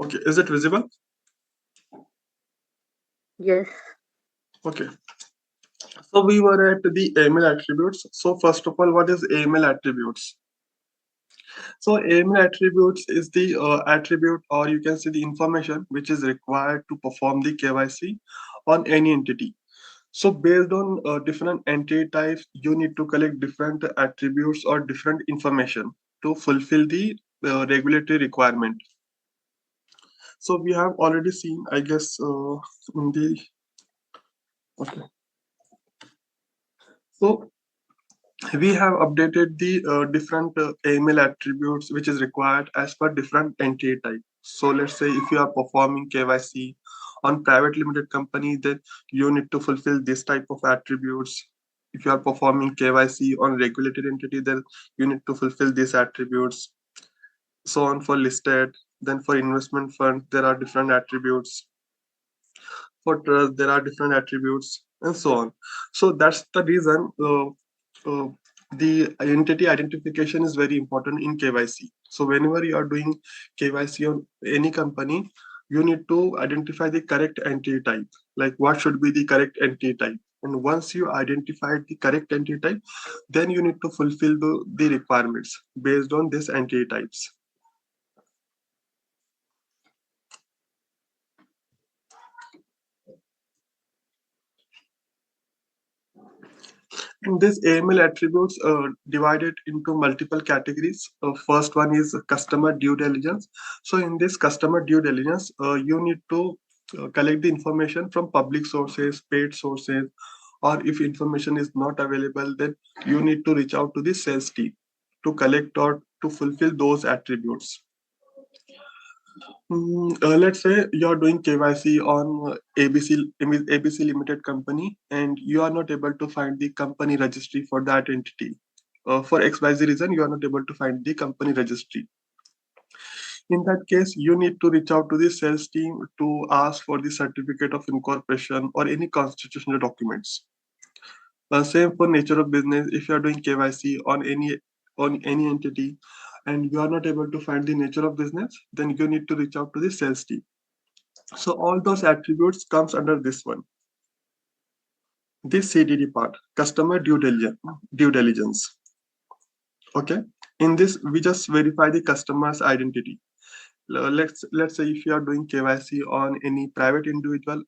Okay, is it visible? Yes. Okay. So we were at the AML attributes. So first of all, what is AML attributes? So AML attributes is the attribute, or you can say the information which is required to perform the KYC on any entity. So based on different entity types, you need to collect different attributes or different information to fulfill the regulatory requirement. So we have already seen, I guess, in the okay. So we have updated the different AML attributes which is required as per different entity type. So let's say if you are performing KYC on private limited company, then you need to fulfill this type of attributes. If you are performing KYC on regulated entity, then you need to fulfill these attributes. So on for listed, then for investment fund, there are different attributes. For trust, there are different attributes, and so on. So that's the reason the entity identification is very important in KYC. So whenever you are doing KYC on any company, you need to identify the correct entity type. Like what should be the correct entity type? And once you identified the correct entity type, then you need to fulfill the requirements based on this entity types. And this AML attributes divided into multiple categories. First one is customer due diligence. So in this customer due diligence, you need to collect the information from public sources, paid sources, or if information is not available, then you need to reach out to the sales team to collect or to fulfill those attributes. Let's say you're doing KYC on ABC Limited company, and you are not able to find the company registry for that entity. For XYZ reason, you are not able to find the company registry. In that case, you need to reach out to the sales team to ask for the certificate of incorporation or any constitutional documents. Same for nature of business. If you are doing KYC on any entity, and you are not able to find the nature of business, then you need to reach out to the sales team. So all those attributes comes under this one, this CDD part, customer due diligence. Okay. In this, we just verify the customer's identity. Let's say if you are doing KYC on any private individual,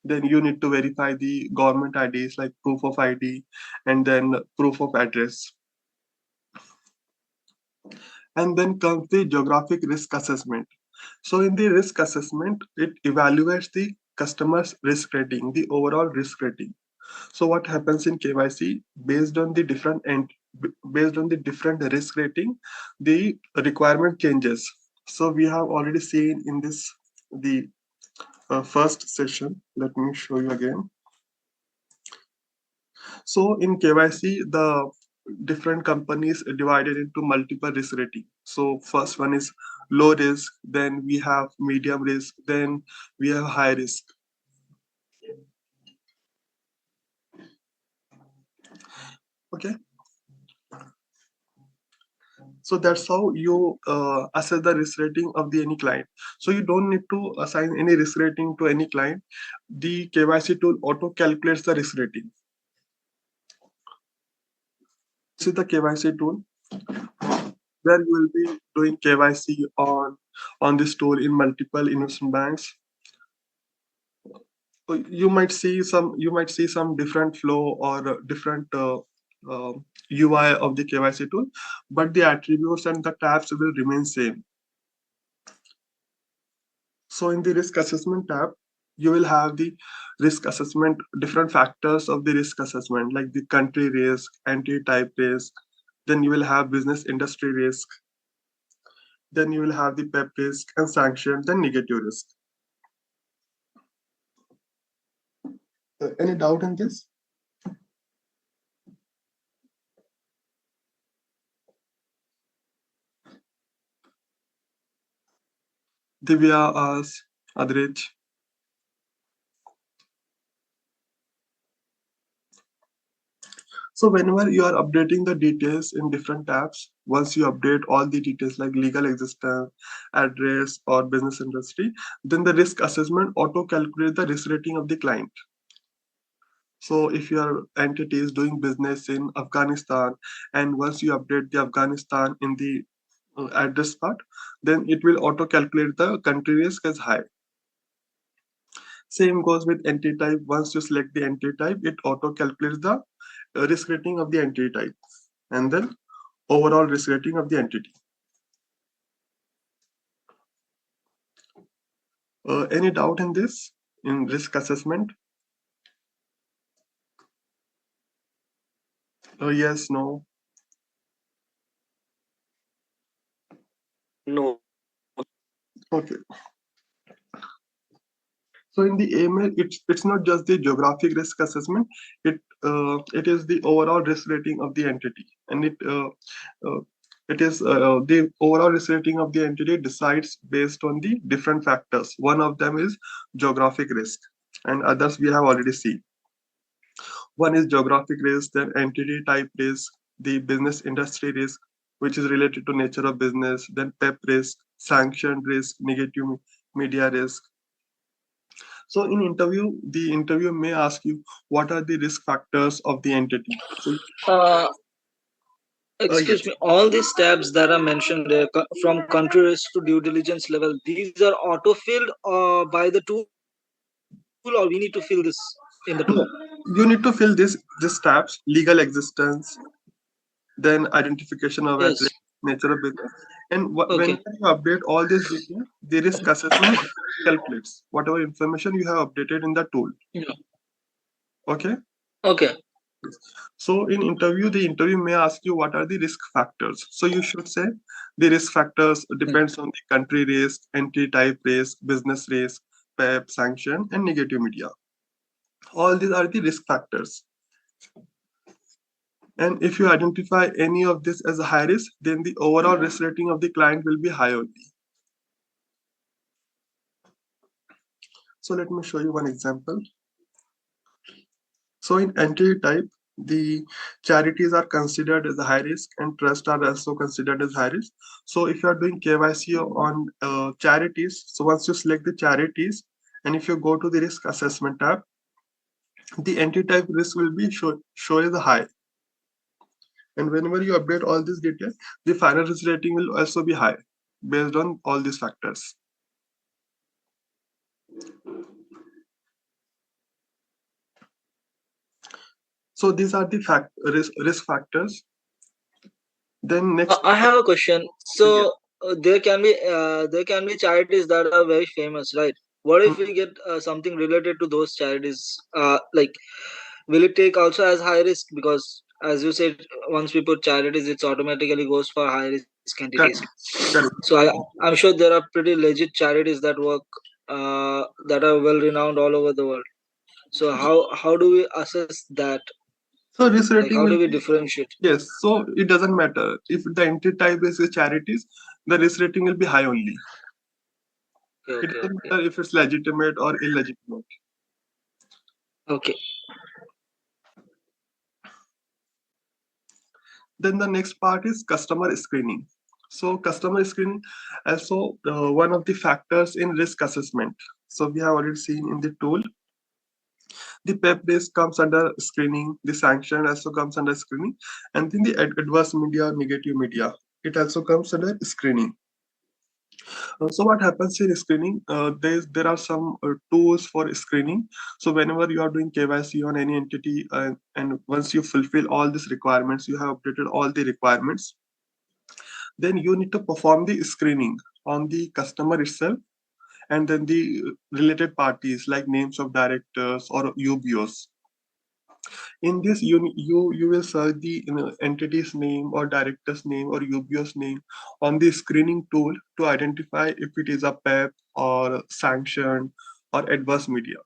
then you need to verify the government IDs like proof of ID and then proof of address. And then comes the geographic risk assessment. So in the risk assessment, it evaluates the customer's risk rating, the overall risk rating. So what happens in KYC based on the based on the different risk rating, the requirement changes. So we have already seen in this the first session. Let me show you again. So in KYC, the different companies divided into multiple risk rating. So first one is low risk, then we have medium risk, then we have high risk. Okay. So that's how you assess the risk rating of the any client. So you don't need to assign any risk rating to any client. The KYC tool auto calculates the risk rating. This is the KYC tool where you will be doing KYC on this tool in multiple investment banks. You might see some different flow or different UI of the KYC tool, but the attributes and the tabs will remain same. So in the risk assessment tab, you will have the risk assessment, different factors of the risk assessment, like the country risk, entity type risk. Then you will have business industry risk. Then you will have the PEP risk and sanction, then negative risk. Any doubt in this? Divya, as Adrich. So whenever you are updating the details in different tabs, once you update all the details like legal existence, address, or business industry, then the risk assessment auto calculate the risk rating of the client. So if your entity is doing business in Afghanistan, and once you update the Afghanistan in the address part, then it will auto calculate the country risk as high. Same goes with entity type. Once you select the entity type, it auto calculates the risk rating of the entity type, and then overall risk rating of the entity. Any doubt in this, in risk assessment? Yes, no. No. Okay. So in the AML, it's not just the geographic risk assessment. It is the overall risk rating of the entity, and uh, it is the overall risk rating of the entity decides based on the different factors. One of them is geographic risk, and others we have already seen. One is geographic risk, then entity type risk, the business industry risk, which is related to nature of business, then PEP risk, sanction risk, negative media risk. So in interview, the interview may ask you what are the risk factors of the entity. So Uh, yes, Excuse me, all these tabs that are mentioned there, from country risk to due diligence level, these are auto-filled by the tool, or we need to fill this in the tool? no, you need to fill this tabs: legal existence, then identification of Yes. address, nature of business, and Okay. when you update all this detail, the risk assessment calculates whatever information you have updated in the tool. Yeah. Okay. Okay. So in interview, the interview may ask you what are the risk factors. So you should say the risk factors depends on the country risk, entity type risk, business risk, PEP, sanction, and negative media. All these are the risk factors. And if you identify any of this as a high risk, then the overall risk rating of the client will be high only. So let me show you one example. So in entity type, the charities are considered as a high risk and trusts are also considered as high risk. So if you are doing KYC on charities, so once you select the charities and if you go to the risk assessment tab, the entity type risk will be show as a high. And whenever you update all these details, the final risk rating will also be high based on all these factors. So these are the risk factors. Then next, I have a question. yeah. So there can be charities that are very famous, right? What if we get something related to those charities? Like, will it take also as high risk? Because as you said, once we put charities, it's automatically goes for high risk entities. Correct, correct. So I'm sure there are pretty legit charities that work, that are well renowned all over the world. So how do we assess that? So risk Like, how rating do will we be, differentiate? yes. So it doesn't matter if the entity type is a charities, the risk rating will be high only. Okay, It okay, doesn't okay, matter if it's legitimate or illegitimate. okay. Then the next part is customer screening. So customer screening also one of the factors in risk assessment. So we have already seen in the tool, the PEP risk comes under screening, the sanction also comes under screening, and then the adverse media, negative media, it also comes under screening. So what happens in screening? There are some tools for screening. So whenever you are doing KYC on any entity, and once you fulfill all these requirements, you have updated all the requirements, then you need to perform the screening on the customer itself, and then the related parties like names of directors or UBOs. In this, you will search the entity's name or director's name or UBO's name on the screening tool to identify if it is a PEP or sanctioned or adverse media.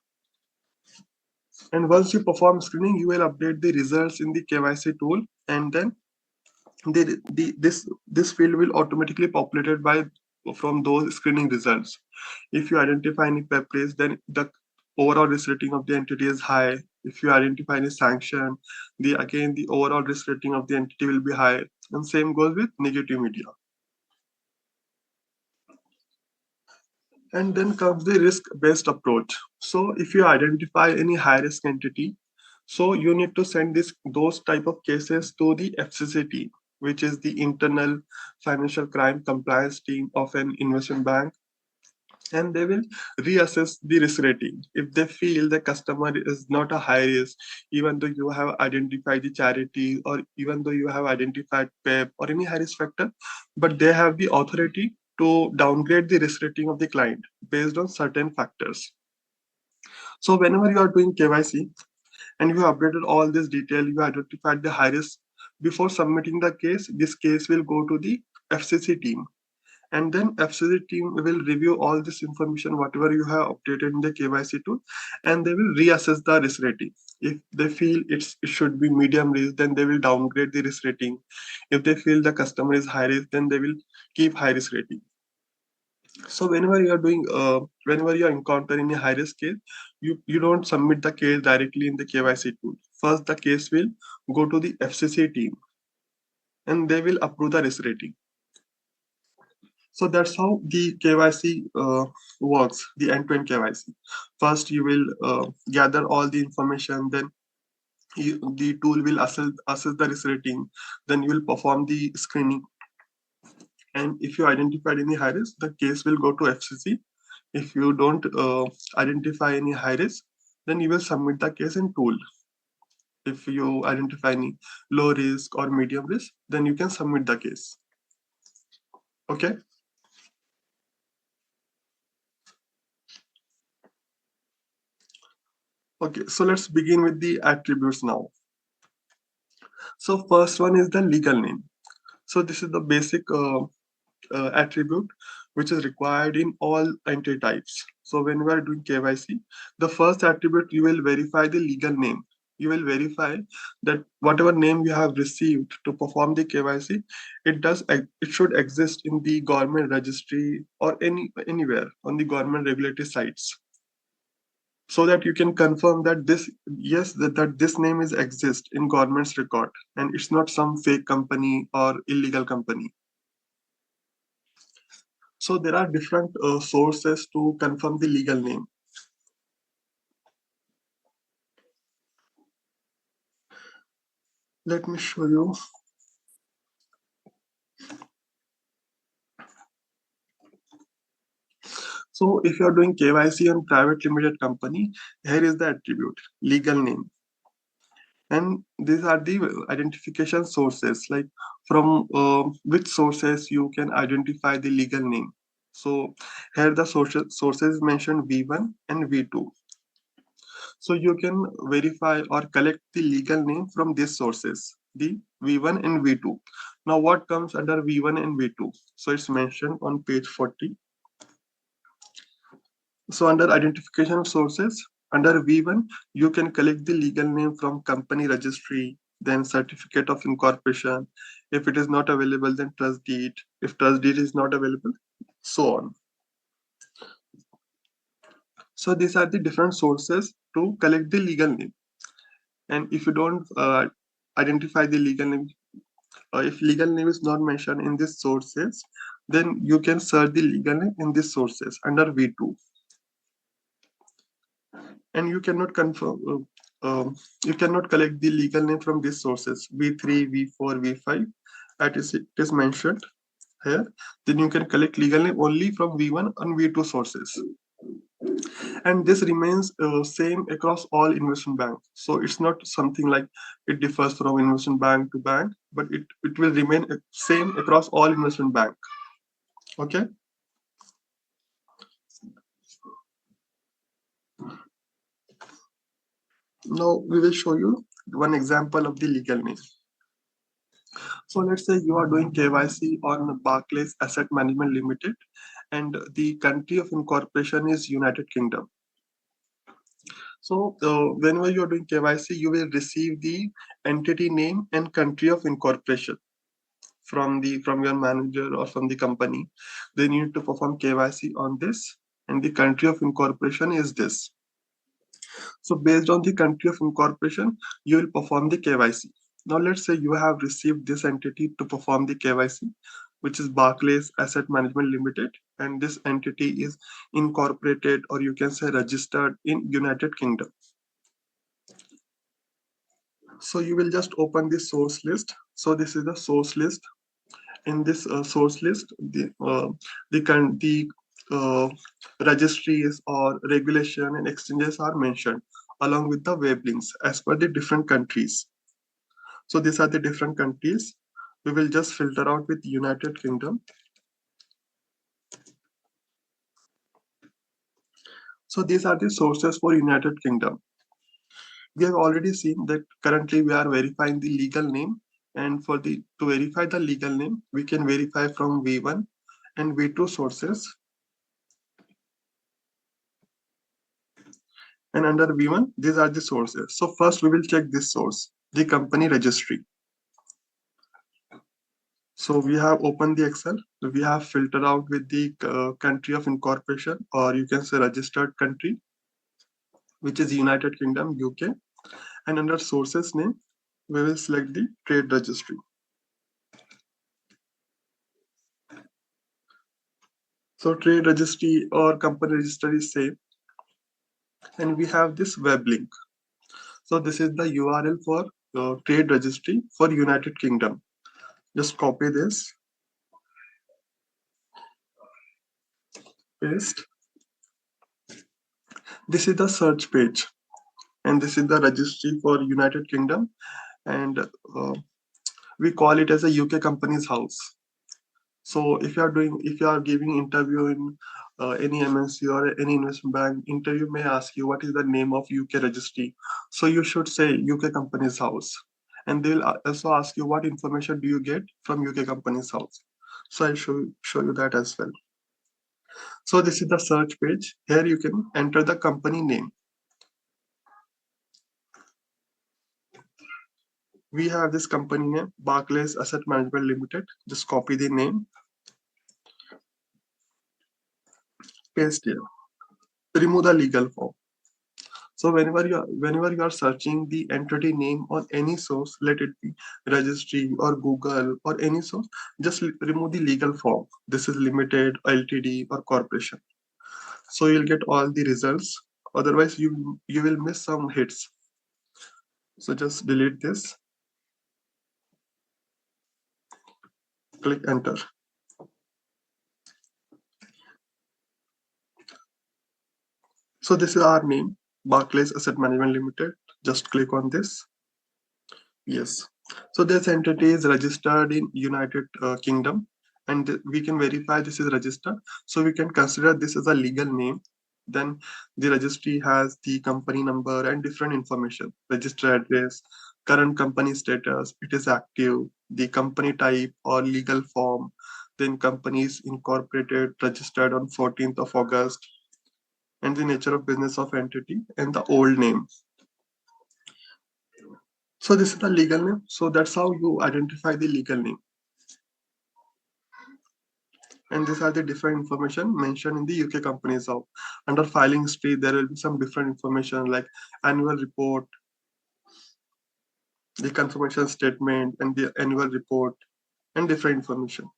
And once you perform screening, you will update the results in the KYC tool, and then this field will automatically populated by from those screening results. If you identify any PEP raise, then the overall risk rating of the entity is high. If you identify any sanction, the overall risk rating of the entity will be high. And same goes with negative media. And then comes the risk-based approach. So if you identify any high-risk entity, so you need to send those type of cases to the FCC team, which is the internal financial crime compliance team of an investment bank, and they will reassess the risk rating. If they feel the customer is not a high risk, even though you have identified the charity or even though you have identified PEP or any high risk factor, but they have the authority to downgrade the risk rating of the client based on certain factors. So whenever you are doing KYC and you have updated all this detail, you identified the high risk before submitting the case, this case will go to the FCC team, and then FCC team will review all this information, whatever you have updated in the KYC tool, and they will reassess the risk rating. If they feel it should be medium risk, then they will downgrade the risk rating. If they feel the customer is high risk, then they will keep high risk rating. So whenever you are encountering a high risk case, you don't submit the case directly in the KYC tool. First, the case will go to the FCC team, and they will approve the risk rating. So that's how the KYC works, the end-to-end KYC. First, you will gather all the information, then the tool will assess the risk rating, then you will perform the screening. And if you identified any high risk, the case will go to FCC. If you don't identify any high risk, then you will submit the case in tool. If you identify any low risk or medium risk, then you can submit the case. Okay. Okay, so let's begin with the attributes now. So first one is the legal name. So this is the basic attribute which is required in all entity types. So when we are doing KYC, the first attribute you will verify the legal name. You will verify that whatever name you have received to perform the KYC, it should exist in the government registry or anywhere on the government regulatory sites, so that you can confirm that that this name is exist in government's record and it's not some fake company or illegal company. So there are different sources to confirm the legal name. Let me show you. So if you are doing KYC on private limited company, here is the attribute, legal name. And these are the identification sources, like from which sources you can identify the legal name. So here the sources mentioned V1 and V2. So you can verify or collect the legal name from these sources, the V1 and V2. Now what comes under V1 and V2? So it's mentioned on page 40. So under identification of sources, under V1, you can collect the legal name from company registry, then certificate of incorporation. If it is not available, then trust deed. If trust deed is not available, so on. So these are the different sources to collect the legal name. And if you don't identify the legal name, if legal name is not mentioned in these sources, then you can search the legal name in these sources under V2. And you cannot confirm, you cannot collect the legal name from these sources, V3, V4, V5, it is mentioned here. Then you can collect legal name only from V1 and V2 sources. And this remains same across all investment banks. So it's not something like it differs from investment bank to bank, but it will remain same across all investment bank. Okay. Now we will show you one example of the legal name. So let's say you are doing KYC on Barclays Asset Management Limited, and the country of incorporation is United Kingdom. So whenever you are doing KYC, you will receive the entity name and country of incorporation from your manager or from the company. Then you need to perform KYC on this, and the country of incorporation is this. So based on the country of incorporation, you will perform the KYC. Now let's say you have received this entity to perform the KYC, which is Barclays Asset Management Limited, and this entity is incorporated, or you can say registered, in United Kingdom. So you will just open the source list. So this is the source list. In this source list, the registries or regulation and exchanges are mentioned along with the web links as per the different countries. So these are the different countries. We will just filter out with United Kingdom. So these are the sources for United Kingdom. We have already seen that currently we are verifying the legal name, and for the to verify the legal name, we can verify from V1 and V2 sources. And under V1, these are the sources. So first we will check this source, the company registry. So we have opened the Excel. We have filtered out with the country of incorporation, or you can say registered country, which is United Kingdom, UK. And under sources name, we will select the trade registry. So trade registry or company register is same. And we have this web link. So this is the URL for trade registry for United Kingdom. Just copy this, paste. This is the search page, and this is the registry for United Kingdom, and we call it as a UK company's house. So if you are giving interview in any MNC or any investment bank, interview may ask you what is the name of UK registry. So you should say UK company's house, and they will also ask you what information do you get from UK company's house. So I'll show you that as well. So this is the search page. Here you can enter the company name. We have this company name, Barclays Asset Management Limited. Just copy the name, paste here. Remove the legal form. So whenever you are searching the entity name on any source, let it be registry or Google or any source, just remove the legal form. This is limited, LTD, or corporation. So you'll get all the results. Otherwise, you will miss some hits. So just delete this. Click enter. So this is our name, Barclays Asset Management Limited. Just click on this. Yes. So this entity is registered in United Kingdom, and we can verify this is registered. So we can consider this as a legal name. Then the registry has the company number and different information, register address, current company status, it is active, the company type or legal form, then company is incorporated, registered on 14th of August, and the nature of business of entity and the old name. So this is the legal name. So that's how you identify the legal name. And these are the different information mentioned in the UK Companies House. Under filing history, there will be some different information like annual report, the confirmation statement, and the annual report, and different information.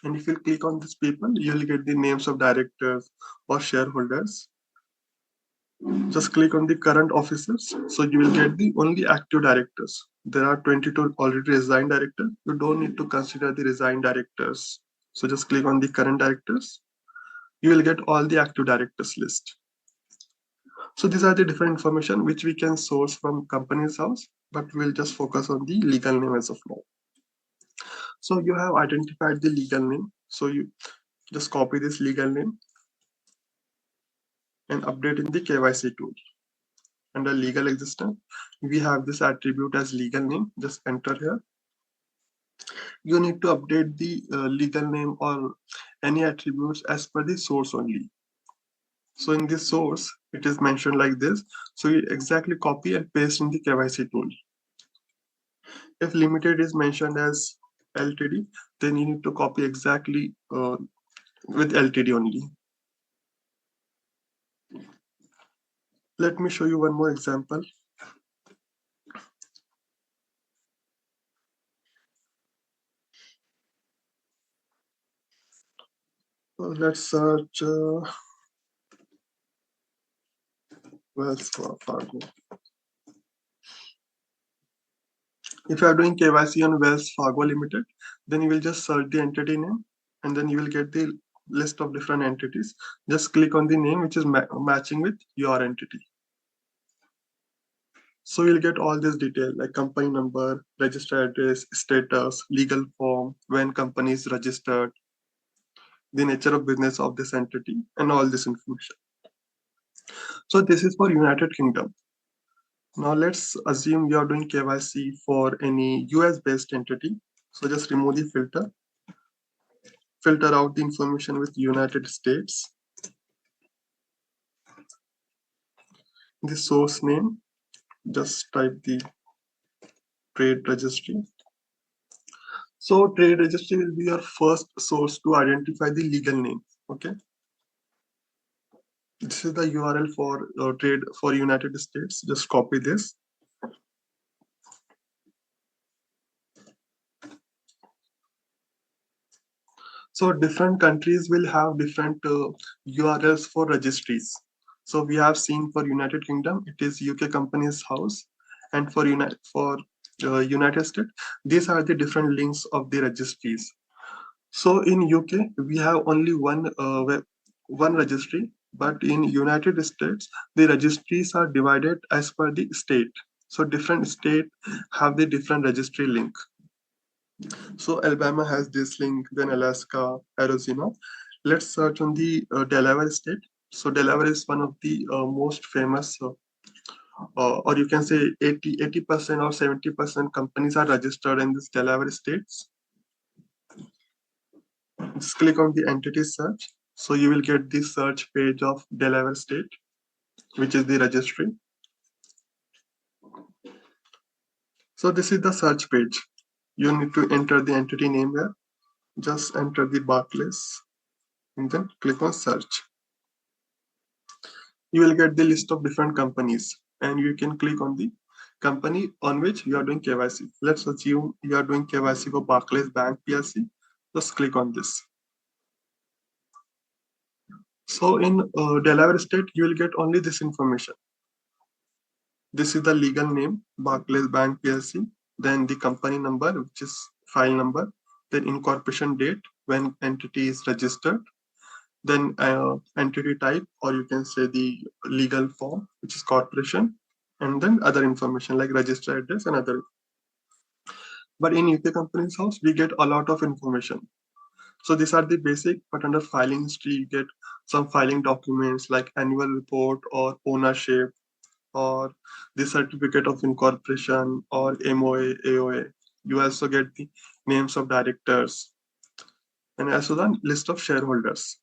And if you click on these people, you will get the names of directors or shareholders. Just click on the current officers. So you will get the only active directors. There are 22 already resigned directors. You don't need to consider the resigned directors. So just click on the current directors. You will get all the active directors list. So these are the different information which we can source from company's house, but we'll just focus on the legal name as of now. So you have identified the legal name. So you just copy this legal name and update in the KYC tool. Under legal existence, we have this attribute as legal name. Just enter here. You need to update the legal name or any attributes as per the source only. So in this source, it is mentioned like this. So you exactly copy and paste in the KYC tool. If limited is mentioned as LTD, then you need to copy exactly with LTD only. Let me show you one more example. Let's search Wells Fargo. If you are doing KYC on Wells Fargo Limited, then you will just search the entity name and then you will get the list of different entities. Just click on the name which is matching with your entity. So you'll get all this detail like company number, registered address, status, legal form, when company is registered, the nature of business of this entity, and all this information. So this is for United Kingdom. Now let's assume you are doing KYC for any US based entity. So just remove the filter out the information with United States, the source name, just type the trade registry. So trade registry will be your first source to identify the legal name. Okay. This is the URL for trade for United States. Just copy this. So different countries will have different URLs for registries. So we have seen for United Kingdom, it is UK Companies House, and for United States, these are the different links of the registries. So in UK, we have only one registry, but in United States, the registries are divided as per the state. So different state have the different registry link. So Alabama has this link, then Alaska, Arizona. Let's search on the Delaware state. So Delaware is one of the most famous, or you can say 80% or 70% companies are registered in this Delaware states. Just click on the entity search. So you will get the search page of Delaware state, which is the registry. So this is the search page. You need to enter the entity name here. Just enter the Barclays and then click on search. You will get the list of different companies and you can click on the company on which you are doing KYC. Let's assume you are doing KYC for Barclays Bank PLC. Just click on this. So in Delaware state, you will get only this information. This is the legal name, Barclays Bank PLC, then the company number, which is file number, then incorporation date when entity is registered, then entity type, or you can say the legal form, which is corporation, and then other information like registered address and other. But in UK Companies House, we get a lot of information. So these are the basic, but under filing history, you get some filing documents like annual report or ownership or the certificate of incorporation or MOA, AOA. You also get the names of directors and also the list of shareholders.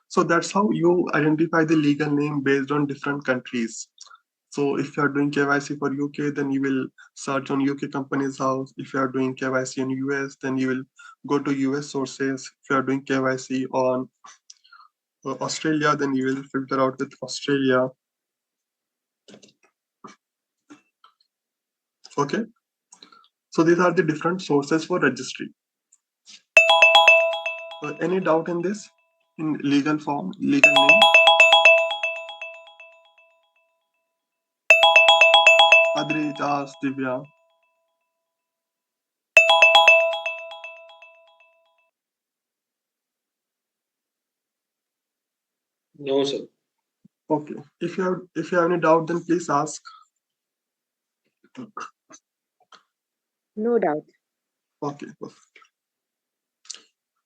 So that's how you identify the legal name based on different countries. So if you are doing KYC for UK, then you will search on UK Companies House. If you are doing KYC in US, then you will go to US sources. If you are doing KYC on Australia, then you will filter out with Australia. Okay. So these are the different sources for registry. Any doubt in this? In legal form, legal name? Adri, Jas, Divya. No, sir. Okay. If you have any doubt, then please ask. No doubt. Okay. Perfect.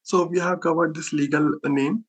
So we have covered this legal name.